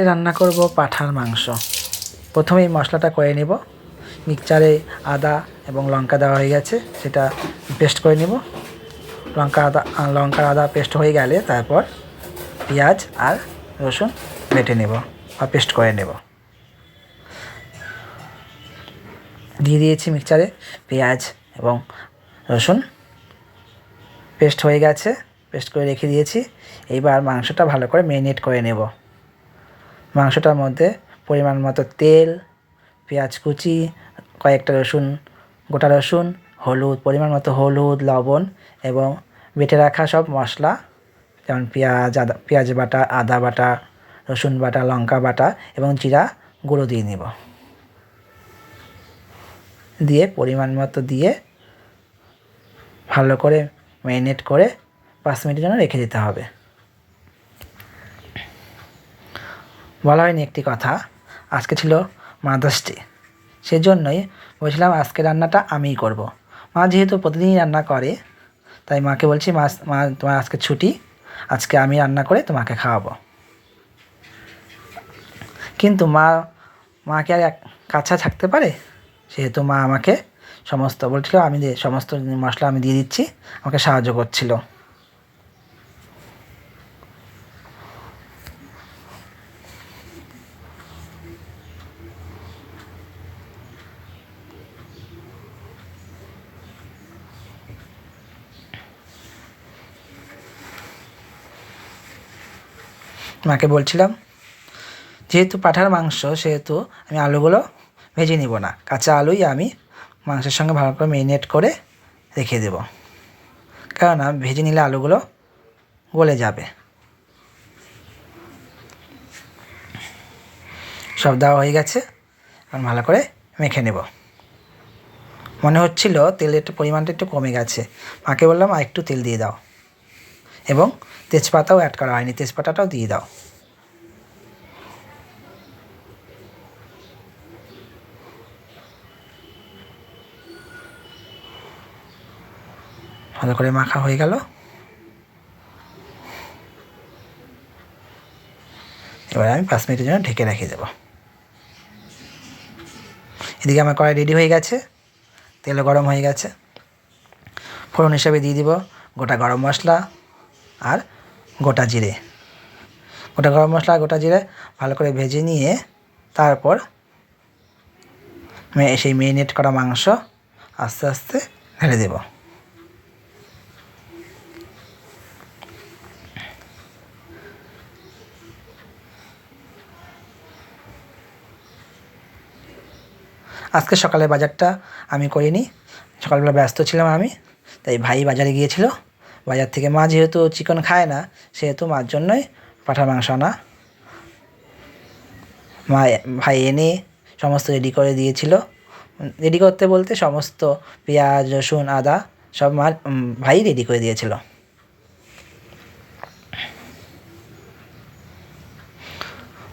রান্না করব পাঁঠার মাংস। প্রথমেই মশলাটা করে নেব। মিক্সচারে আদা এবং লঙ্কা দেওয়া হয়ে গেছে, সেটা পেস্ট করে নেব। লঙ্কার আদা পেস্ট হয়ে গেলে তারপর পেঁয়াজ আর রসুন বেটে নেব বা পেস্ট করে নেব। দিয়ে দিয়েছি মিক্সচারে পেঁয়াজ এবং রসুন পেস্ট হয়ে গেছে, পেস্ট করে রেখে দিয়েছি। এইবার মাংসটা ভালো করে ম্যারিনেট করে নেব। মাংসটার মধ্যে পরিমাণ মতো তেল, পেঁয়াজ কুচি, কয়েকটা গোটা রসুন, হলুদ, পরিমাণ মতো হলুদ, লবণ এবং বেটে রাখা সব মশলা, যেমন পেঁয়াজ বাটা, আদা বাটা, রসুন বাটা, লঙ্কা বাটা এবং জিরা গুঁড়ো দিয়ে নেব। দিয়ে পরিমাণ মতো দিয়ে ভালো করে ম্যারিনেট করে 5 মিনিটের জন্য রেখে দিতে হবে। বলা হয়নি একটি কথা, আজকে ছিল মাদার্স ডে, সেজন্যই বলছিলাম আজকে রান্নাটা আমিই করব। মা যেহেতু প্রতিদিনই রান্না করে, তাই মাকে বলছি, মা তোমার আজকে ছুটি, আজকে আমি রান্না করে তোমাকে খাওয়াবো। কিন্তু মাকে আর কাছে থাকতে পারে, সেহেতু মা আমাকে বলছিল সমস্ত মশলা আমি দিয়ে দিচ্ছি, আমাকে সাহায্য করছিল। মাকে বলছিলাম যেহেতু পাঁঠার মাংস, সেহেতু আমি আলুগুলো ভেজে নিব না, কাঁচা আলুই আমি মাংসের সঙ্গে ভালো করে ম্যারিনেট করে রেখে দেব, কেননা ভেজে নিলে আলুগুলো গলে যাবে। সব দেওয়া হয়ে গেছে, এখন ভালো করে মেখে নেব। মনে হচ্ছিল তেলের পরিমাণটা একটু কমে গেছে, মাকে বললাম আর একটু তেল দিয়ে দাও, এবং তেজপাতাও অ্যাড করা হয়নি, তেজপাতাটাও দিয়ে দাও। ভালো করে মাখা হয়ে গেল। এবার আমি 5 মিনিটের জন্য ঢেকে রেখে দেবো। এদিকে আমার কড়াই রেডি হয়ে গেছে, তেলও গরম হয়ে গেছে। ফোড়ন হিসাবে দিয়ে দিব গোটা গরম মশলা আর গোটা জিরে। গোটা গরম মশলা আর গোটা জিরে ভালো করে ভেজে নিয়ে তারপর সেই ম্যারিনেট করা মাংস আস্তে আস্তে ঢেলে দেব। আজকে সকালে বাজারটা আমি করিনি, সকালবেলা ব্যস্ত ছিলাম আমি, তাই ভাই বাজারে গিয়েছিল। বাজার থেকে মা যেহেতু চিকেন খায় না, সেহেতু মার জন্যই পাঁঠার মাংস আনা। ভাই এনে সমস্ত রেডি করে দিয়েছিল। রেডি করতে বলতে সমস্ত পেঁয়াজ, রসুন, আদা সব ভাই রেডি করে দিয়েছিল।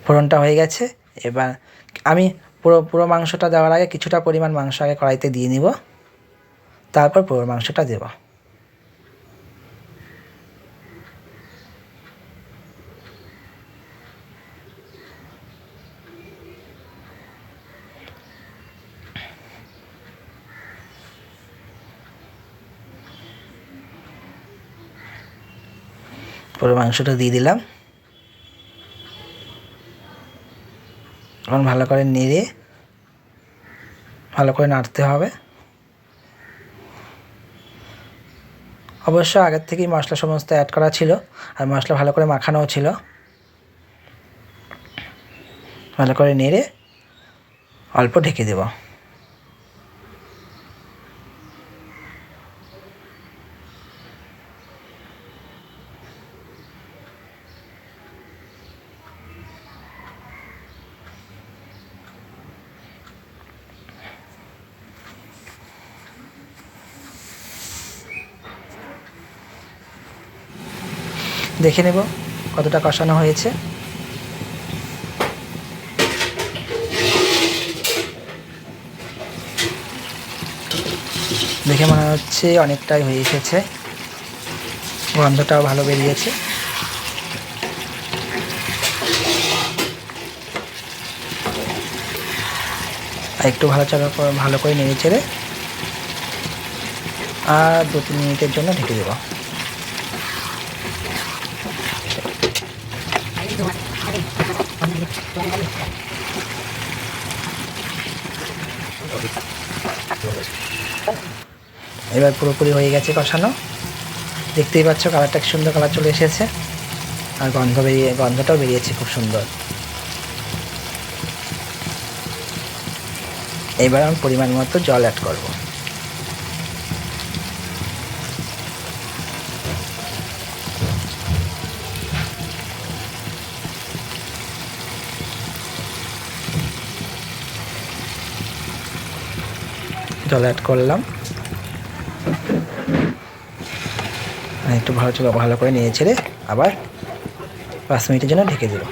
ফোড়নটা হয়ে গেছে, এবার আমি পুরো মাংসটা দেওয়ার আগে কিছুটা পরিমাণ মাংস আগে কড়াইতে দিয়ে নিব, তারপর পুরো মাংসটা দেব। পুরো মাংসটা দিয়ে দিলাম। এখন ভালো করে নেড়ে ভালো করে নাড়তে হবে। অবশ্য আগের থেকেই মশলা সমস্ত অ্যাড করা ছিল, আর মশলা ভালো করে মাখানোও ছিল। ভালো করে নেড়ে অল্প ঢেকে দেব। দেখে নেব কতটা কষানো হয়েছে। দেখে মনে হচ্ছে অনেকটাই হয়ে এসেছে, গন্ধটাও ভালো বেরিয়েছে। আর একটু ভালো করে নেড়ে চেড়ে আর 2-3 মিনিটের জন্য ঢেকে দেবো। এবার পুরোপুরি হয়ে গেছে কষানো, দেখতেই পাচ্ছ কালারটা কি সুন্দর কালার চলে এসেছে, আর গন্ধটাও বেরিয়েছে খুব সুন্দর। এবার আমি পরিমাণ মতো জল অ্যাড করব। জল অ্যাড করলাম, একটু ভালো করে নিয়ে ছেড়ে আবার 5 মিনিটের জন্য ঢেকে দেব।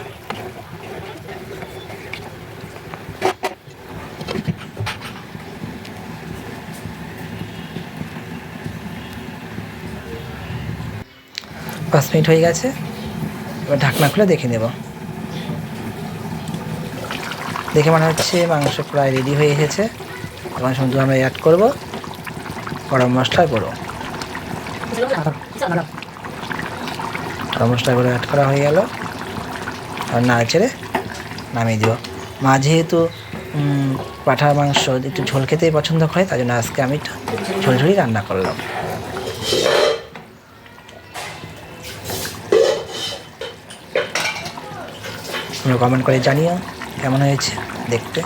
পাঁচ মিনিট হয়ে গেছে, এবার ঢাকনা খুলে দেখে নেব। দেখে মনে হচ্ছে মাংস প্রায় রেডি হয়ে এসেছে। তখন শুধু আমরা অ্যাড করব গরম মশলা গুঁড়ো। গরম মশলা গুঁড়ো অ্যাড করা হয়ে গেল, আর নাড়ে ছেড়ে নামিয়ে দেব। মা যেহেতু পাঁঠার মাংস একটু ঝোল খেতেই পছন্দ করে, তাই জন্য আজকে আমি একটু ঝোলঝোলই রান্না করলাম। তোমরা কমেন্ট করে জানিও কেমন হয়েছে দেখতে।